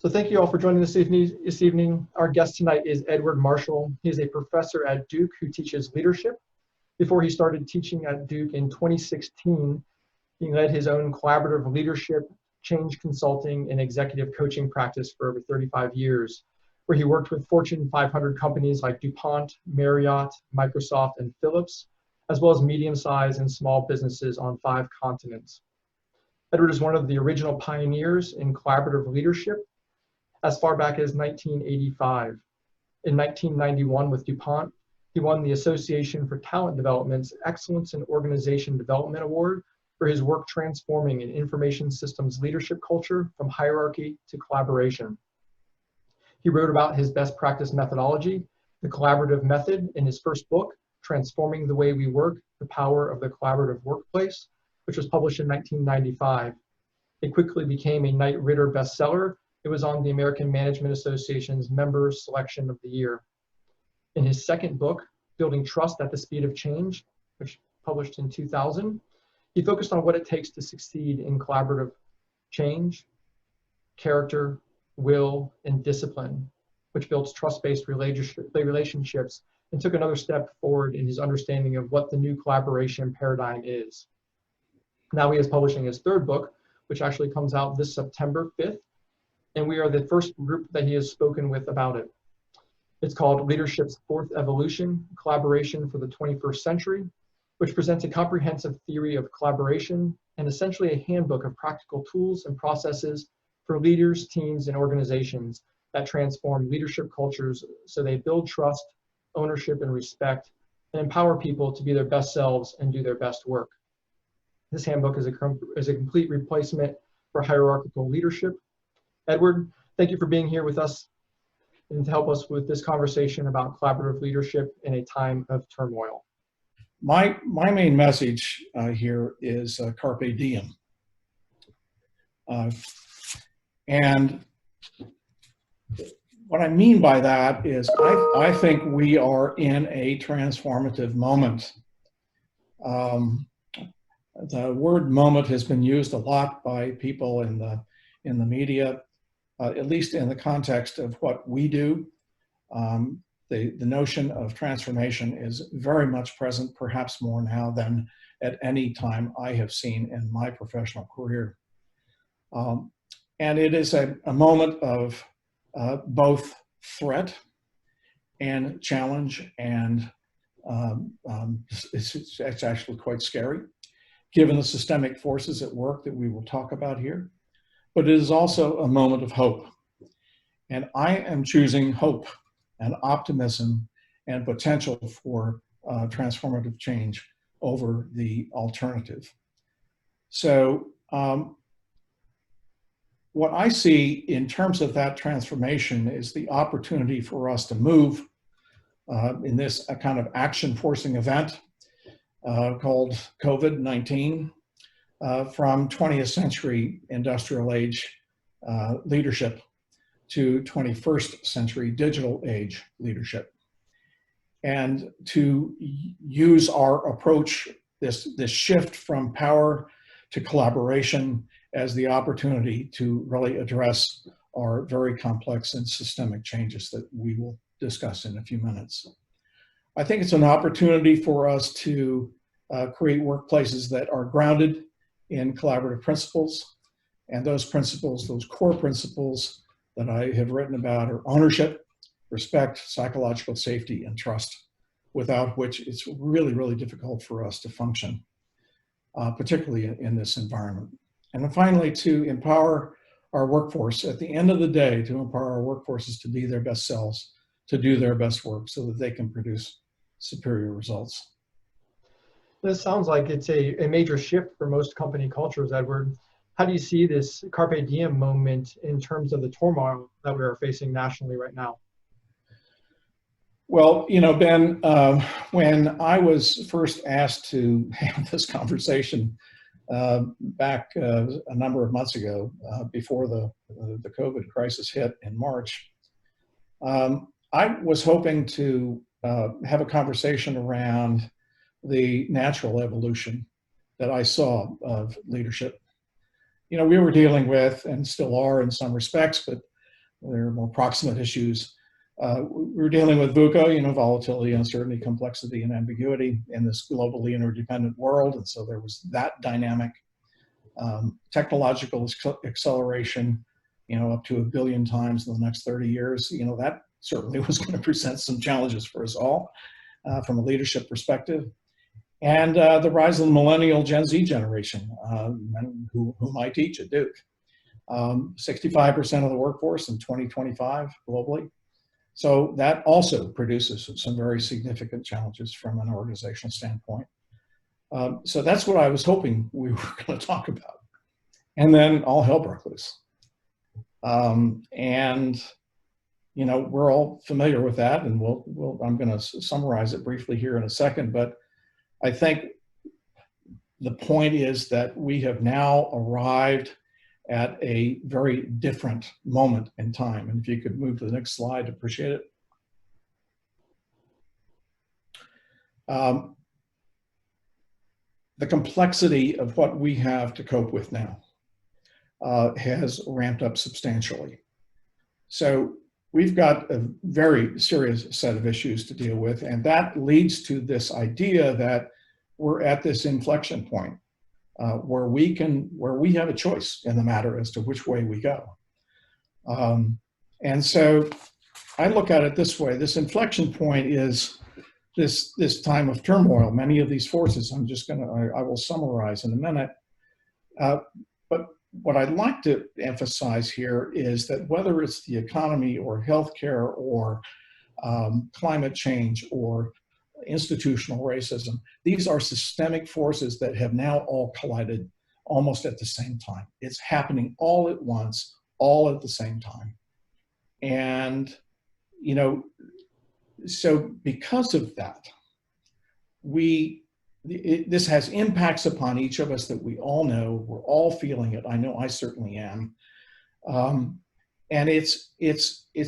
So thank you all for joining this evening. Our guest tonight is Edward Marshall. He is a professor at Duke who teaches leadership. Before he started teaching at Duke in 2016, he led his own collaborative leadership, change consulting, and executive coaching practice for over 35 years, where he worked with Fortune 500 companies like DuPont, Marriott, Microsoft, and Philips, as well as medium-sized and small businesses on 5 continents. Edward is one of the original pioneers in collaborative leadership as far back as 1985. In 1991 with DuPont, he won the Association for Talent Development's Excellence in Organization Development Award for his work transforming an information systems leadership culture from hierarchy to collaboration. He wrote about his best practice methodology, the collaborative method, in his first book, Transforming the Way We Work, The Power of the Collaborative Workplace, which was published in 1995. It quickly became a Knight Ridder bestseller. It was on the American Management Association's Member Selection of the Year. In his second book, Building Trust at the Speed of Change, which published in 2000, he focused on what it takes to succeed in collaborative change, character, will, and discipline, which builds trust-based relationships and took another step forward in his understanding of what the new collaboration paradigm is. Now he is publishing his third book, which actually comes out this September 5th, and we are the first group that he has spoken with about it. It's called Leadership's Fourth Evolution, Collaboration for the 21st Century, which presents a comprehensive theory of collaboration and essentially a handbook of practical tools and processes for leaders, teams, and organizations that transform leadership cultures so they build trust, ownership, and respect, and empower people to be their best selves and do their best work. This handbook is a complete replacement for hierarchical leadership. Edward, thank you for being here with us and to help us with this conversation about collaborative leadership in a time of turmoil. My main message here is carpe diem. And what I mean by that is I think we are in a transformative moment. The word moment has been used a lot by people in the media, at least in the context of what we do. The notion of transformation is very much present, perhaps more now than at any time I have seen in my professional career. And it is a moment of both threat and challenge, and it's actually quite scary, given the systemic forces at work that we will talk about here. But it is also a moment of hope. And I am choosing hope and optimism and potential for transformative change over the alternative. So what I see in terms of that transformation is the opportunity for us to move in this kind of action-forcing event called COVID-19 from 20th century industrial age leadership to 21st century digital age leadership. And to use our approach, this shift from power to collaboration, as the opportunity to really address our very complex and systemic changes that we will discuss in a few minutes. I think it's an opportunity for us to create workplaces that are grounded in collaborative principles. And those principles, those core principles that I have written about, are ownership, respect, psychological safety, and trust, without which it's really, really difficult for us to function, particularly in this environment. And then finally, to empower our workforce at the end of the day, to empower our workforces to be their best selves, to do their best work so that they can produce superior results. This sounds like it's a major shift for most company cultures, Edward. How do you see this carpe diem moment in terms of the turmoil that we are facing nationally right now? Well, you know, Ben, when I was first asked to have this conversation back a number of months ago, before the COVID crisis hit in March, I was hoping to have a conversation around the natural evolution that I saw of leadership. You know, we were dealing with, and still are in some respects, but There are more proximate issues. We're dealing with VUCA, volatility, uncertainty, complexity, and ambiguity in this globally interdependent world. And so there was that dynamic. Technological acceleration, up to 1 billion times in the next 30 years, that certainly was going to present some challenges for us all from a leadership perspective. And the rise of the millennial Gen Z generation, whom I teach at Duke. 65% of the workforce in 2025 globally. So that also produces some very significant challenges from an organizational standpoint. So that's what I was hoping we were going to talk about. And then all hell broke loose. We're all familiar with that, and I'm going to summarize it briefly here in a second, but I think the point is that we have now arrived at a very different moment in time. And if you could move to the next slide, I'd appreciate it. The complexity of what we have to cope with now has ramped up substantially. So we've got a very serious set of issues to deal with, and that leads to this idea that we're at this inflection point where we have a choice in the matter as to which way we go. And so I look at it this way: this inflection point is this time of turmoil. Many of these forces, I will summarize in a minute. But what I'd like to emphasize here is that whether it's the economy or healthcare or climate change or institutional racism, these are systemic forces that have now all collided almost at the same time. It's happening all at once, all at the same time. And, so because of that, this has impacts upon each of us that we all know. We're all feeling it. I know I certainly am. And it's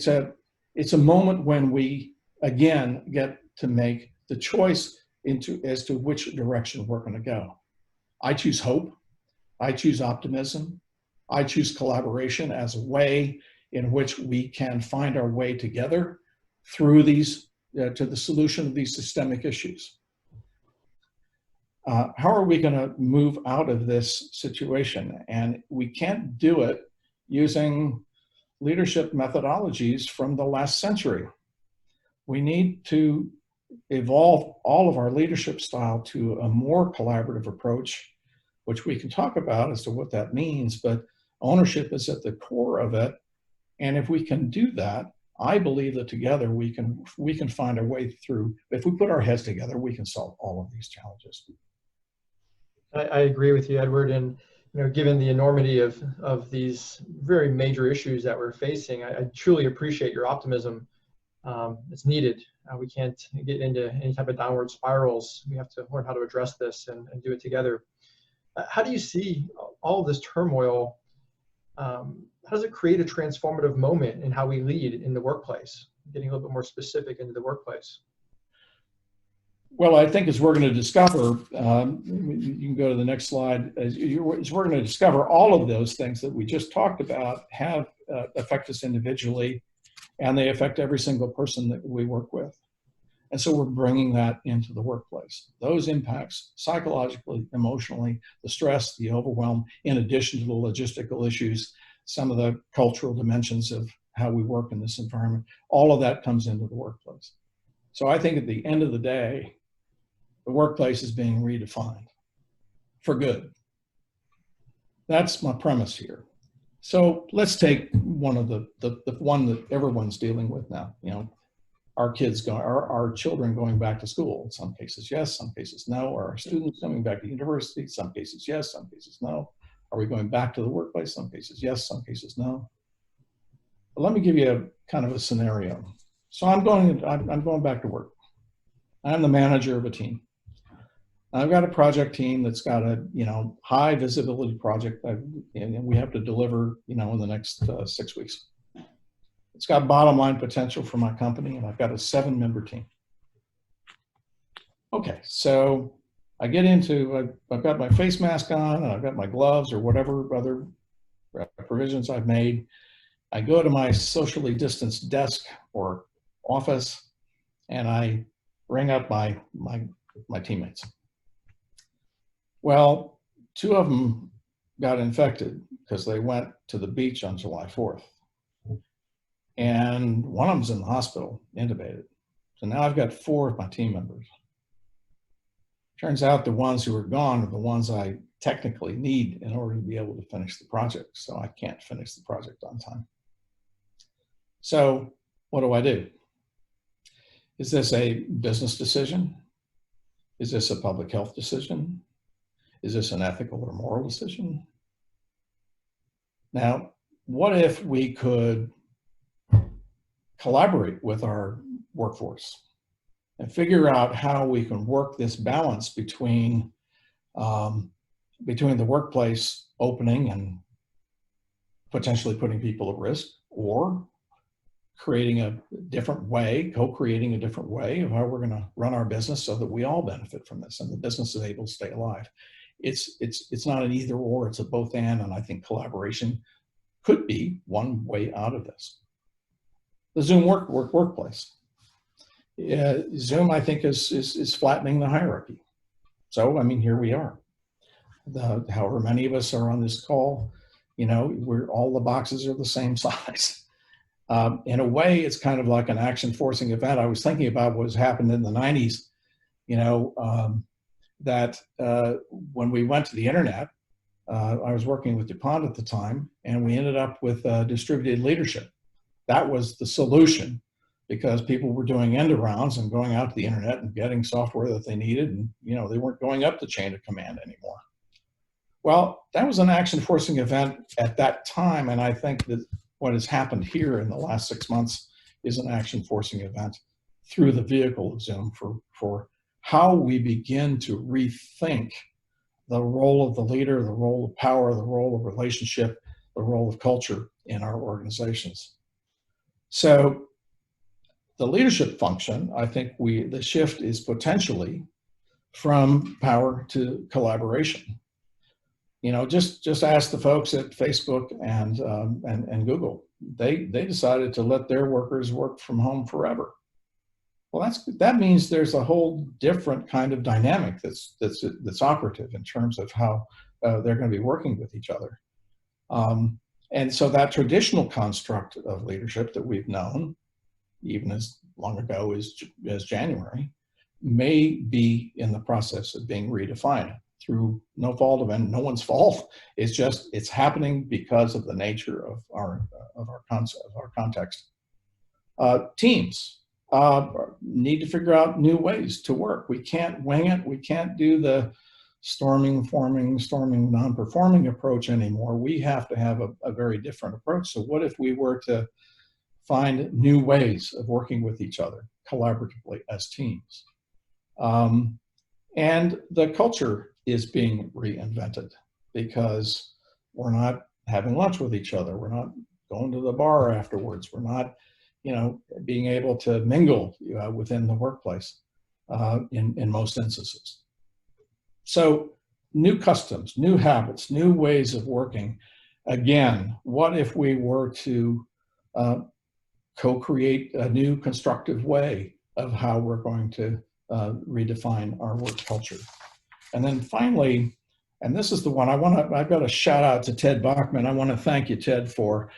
a moment when we again get to make the choice as to which direction we're going to go. I choose hope. I choose optimism. I choose collaboration as a way in which we can find our way together through these to the solution of these systemic issues. How are we going to move out of this situation? And we can't do it using leadership methodologies from the last century. We need to evolve all of our leadership style to a more collaborative approach, which we can talk about as to what that means, but ownership is at the core of it. And if we can do that, I believe that together we can find our way through. If we put our heads together, we can solve all of these challenges. I agree with you, Edward. And given the enormity of these very major issues that we're facing, I truly appreciate your optimism. It's needed. We can't get into any type of downward spirals. We have to learn how to address this and do it together. How do you see all of this turmoil? How does it create a transformative moment in how we lead in the workplace? Getting a little bit more specific into the workplace. Well, I think as we're going to discover, you can go to the next slide, as we're going to discover, all of those things that we just talked about have affect us individually, and they affect every single person that we work with. And so we're bringing that into the workplace. Those impacts psychologically, emotionally, the stress, the overwhelm, in addition to the logistical issues, some of the cultural dimensions of how we work in this environment, all of that comes into the workplace. So I think at the end of the day, the workplace is being redefined for good. That's my premise here. So let's take one of the one that everyone's dealing with now. Our children going back to school. In some cases, yes. Some cases, no. Are our students coming back to university? Some cases, yes. Some cases, no. Are we going back to the workplace? Some cases, yes. Some cases, no. But let me give you a kind of a scenario. So I'm going back to work. I'm the manager of a team. I've got a project team that's got a high visibility project, and we have to deliver in the next 6 weeks. It's got bottom line potential for my company, and I've got a 7-member team. Okay, so I get into, I've got my face mask on, and I've got my gloves or whatever other provisions I've made, I go to my socially distanced desk or office, and I ring up my teammates. Well, two of them got infected because they went to the beach on July 4th. And one of them's in the hospital, intubated. So now I've got 4 of my team members. Turns out the ones who are gone are the ones I technically need in order to be able to finish the project. So I can't finish the project on time. So what do? Is this a business decision? Is this a public health decision? Is this an ethical or moral decision? Now, what if we could collaborate with our workforce and figure out how we can work this balance between the workplace opening and potentially putting people at risk, or creating a different way, co-creating a different way of how we're going to run our business so that we all benefit from this and the business is able to stay alive. It's not an either or, it's a both and I think collaboration could be one way out of this. The Zoom workplace. Zoom, I think, is flattening the hierarchy. So, I mean, here we are. However many of us are on this call, you know, all the boxes are the same size. In a way, it's kind of like an action forcing event. I was thinking about what has happened in the 90s, you know, that when we went to the internet, I was working with DuPont at the time, and we ended up with distributed leadership. That was the solution, because people were doing end arounds and going out to the internet and getting software that they needed, and you know, they weren't going up the chain of command anymore. Well, that was an action forcing event at that time, and I think that what has happened here in the last 6 months is an action forcing event through the vehicle of Zoom for how we begin to rethink the role of the leader, the role of power, the role of relationship, the role of culture in our organizations. So the leadership function, I think the shift is potentially from power to collaboration. You know, just ask the folks at Facebook and Google. They decided to let their workers work from home forever. Well, that means there's a whole different kind of dynamic that's operative in terms of how they're going to be working with each other. And so that traditional construct of leadership that we've known, even as long ago as January, may be in the process of being redefined through no fault of no one's fault. It's happening because of the nature of our context. Teams need to figure out new ways to work. We can't wing it. We can't do the storming, non-performing approach anymore. We have to have a very different approach. So what if we were to find new ways of working with each other collaboratively as teams? And the culture is being reinvented, because we're not having lunch with each other. We're not going to the bar afterwards. We're not, you know, being able to mingle within the workplace in most instances. So new customs, new habits, new ways of working. Again, what if we were to co-create a new constructive way of how we're going to redefine our work culture? And then finally, and this is the one I've got a shout out to Ted Bachman. I want to thank you, Ted, for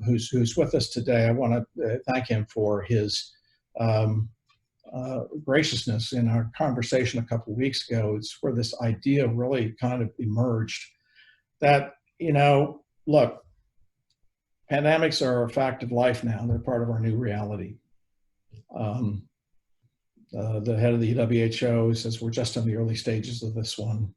who's with us today. I want to thank him for his graciousness in our conversation a couple of weeks ago. It's where this idea really kind of emerged that, you know, look, pandemics are a fact of life now. They're part of our new reality. The head of the WHO says we're just in the early stages of this one.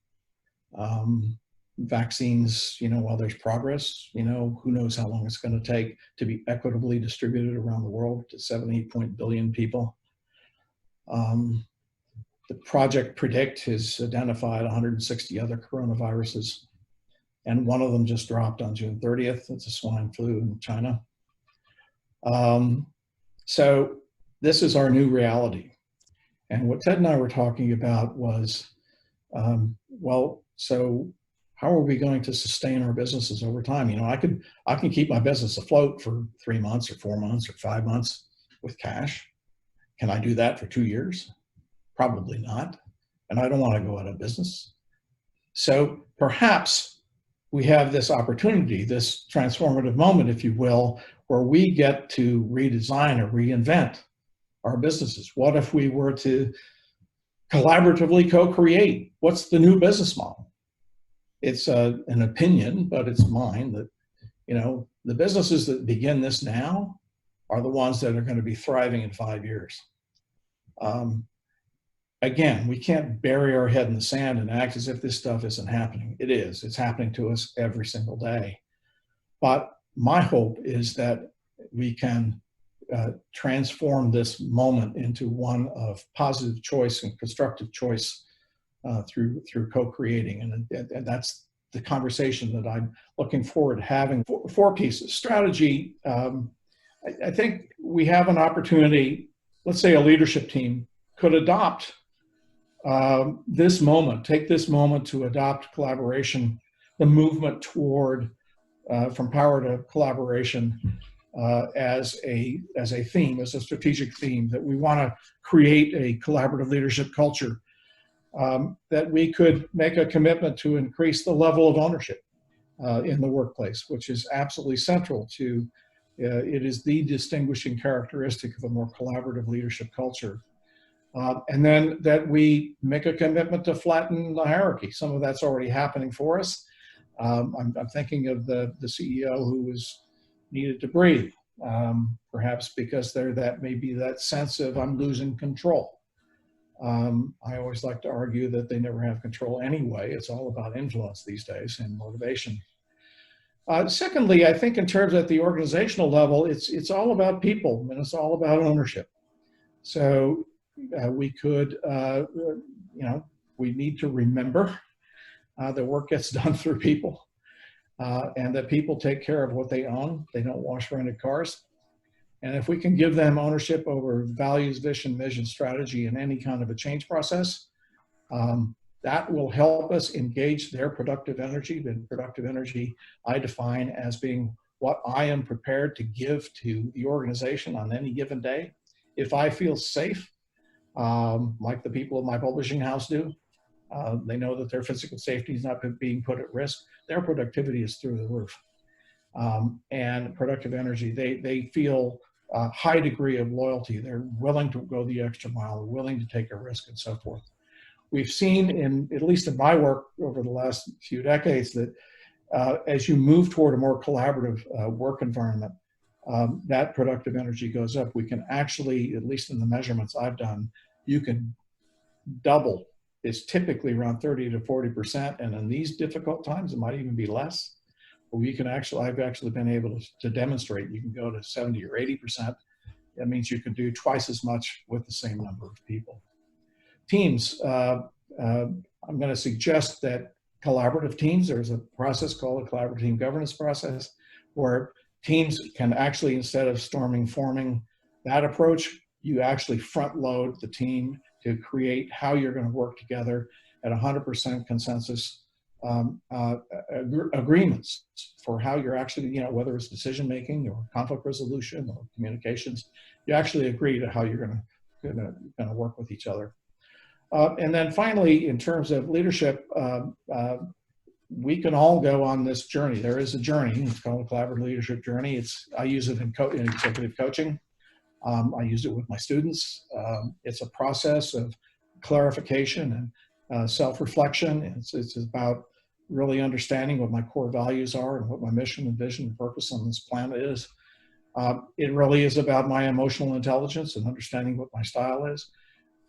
Vaccines, you know, while there's progress, you know, who knows how long it's going to take to be equitably distributed around the world to 78 billion people. The Project Predict has identified 160 other coronaviruses, and one of them just dropped on June 30th. It's a swine flu in China. So this is our new reality. And what Ted and I were talking about was, well, so how are we going to sustain our businesses over time? You know, I can keep my business afloat for 3 months or 4 months or 5 months with cash. Can I do that for 2 years? Probably not. And I don't want to go out of business. So perhaps we have this opportunity, this transformative moment, if you will, where we get to redesign or reinvent our businesses. What if we were to collaboratively co-create? What's the new business model? It's an opinion, but it's mine that, you know, the businesses that begin this now are the ones that are going to be thriving in 5 years. Again, we can't bury our head in the sand and act as if this stuff isn't happening. It is. It's happening to us every single day. But my hope is that we can transform this moment into one of positive choice and constructive choice through co-creating. And that's the conversation that I'm looking forward to having. 4 pieces. Strategy. I think we have an opportunity, let's say a leadership team could adopt this moment, take this moment to adopt collaboration, the movement toward from power to collaboration as a theme, as a strategic theme, that we want to create a collaborative leadership culture, that we could make a commitment to increase the level of ownership in the workplace, which is absolutely central to, it is the distinguishing characteristic of a more collaborative leadership culture. And then that we make a commitment to flatten the hierarchy. Some of that's already happening for us. I'm thinking of the CEO who was needed to breathe, perhaps because that may be that sense of I'm losing control. I always like to argue that they never have control anyway. It's all about influence these days and motivation. Secondly, I think in terms at the organizational level, it's all about people and it's all about ownership. So we could, you know, we need to remember that work gets done through people and that people take care of what they own. They don't wash rented cars. And if we can give them ownership over values, vision, mission, strategy, and any kind of a change process, that will help us engage their productive energy. And productive energy I define as being what I am prepared to give to the organization on any given day. If I feel safe, like the people of my publishing house do, they know that their physical safety is not being put at risk. Their productivity is through the roof. And productive energy, they feel a high degree of loyalty. They're willing to go the extra mile, they're willing to take a risk and so forth. We've seen, at least in my work over the last few decades, that as you move toward a more collaborative work environment, that productive energy goes up. We can actually, at least in the measurements I've done, you can double. It's typically around 30 to 40%. And in these difficult times, it might even be less. But we can actually, I've actually been able to demonstrate you can go to 70 or 80%. That means you can do twice as much with the same number of people. Teams, I'm going to suggest that collaborative teams, there's a process called a collaborative team governance process, where teams can actually, instead of forming that approach, you actually front load the team to create how you're going to work together at 100% consensus agreements for how you're actually, you know, whether it's decision making or conflict resolution or communications, you actually agree to how you're going to work with each other. And then finally, in terms of leadership, we can all go on this journey. There is a journey. It's called a collaborative leadership journey. I use it in executive coaching. I use it with my students. It's a process of clarification and self-reflection. It's about really understanding what my core values are and what my mission and vision and purpose on this planet is. It really is about my emotional intelligence and understanding what my style is.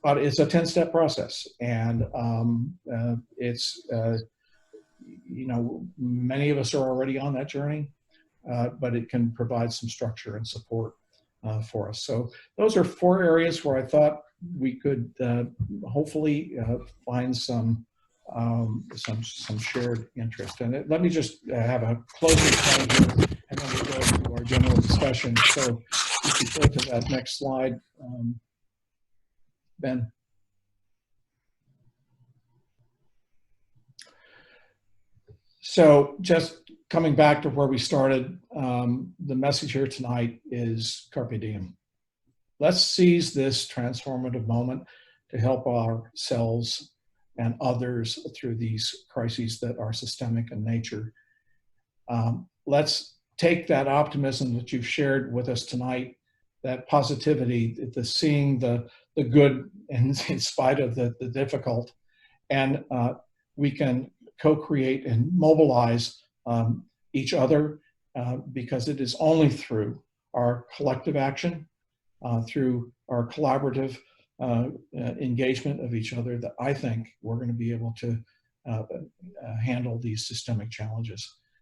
But it's a 10-step process, and it's, you know, many of us are already on that journey, but it can provide some structure and support for us. So those are 4 areas where I thought we could hopefully find some shared interest. And let me just have a closing slide here, and then we'll go to our general discussion. So if you go to that next slide, Ben. So just coming back to where we started, the message here tonight is carpe diem. Let's seize this transformative moment to help ourselves and others through these crises that are systemic in nature. Let's take that optimism that you've shared with us tonight, that positivity, the seeing the good in spite of the difficult, and we can co-create and mobilize each other because it is only through our collective action, through our collaborative engagement of each other that I think we're going to be able to handle these systemic challenges.